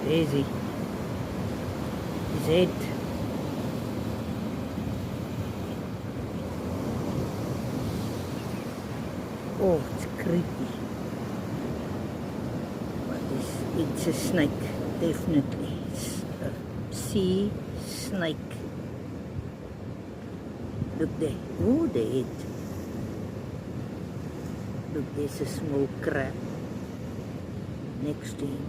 There's he. His head. Oh, it's creepy. But it's a snake, definitely. It's a sea snake. Look there. Oh, the head. Look, there's a small crab next to him.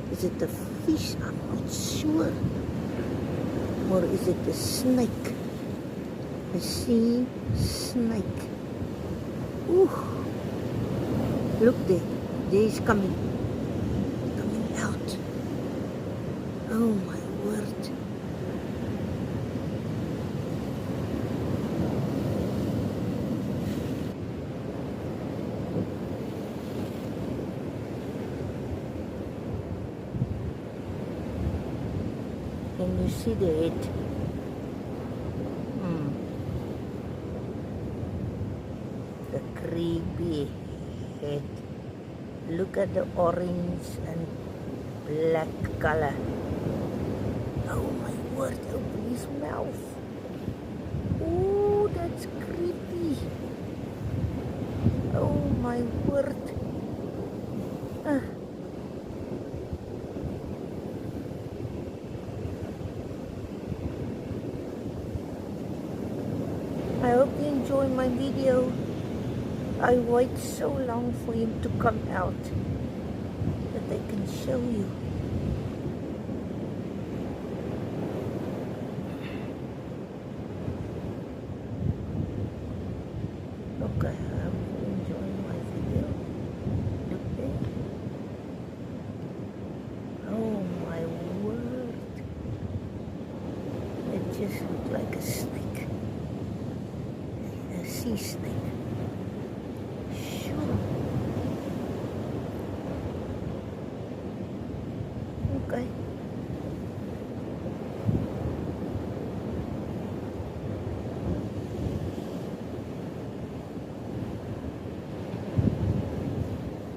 Is it a fish? I'm not sure. Or is it a snake? A sea snake. Ooh. Look there. There he's coming. Coming out. Oh my word. Can you see the head? The creepy head. Look at the orange and black color. Oh my word, open his mouth. Oh, that's creepy. Oh my word. I hope you enjoy my video. I wait so long for him to come out that I can show you. Okay, I hope you enjoy my video. Look there. Oh my word. It just looked like a snake. Sea snake. Sure. Okay.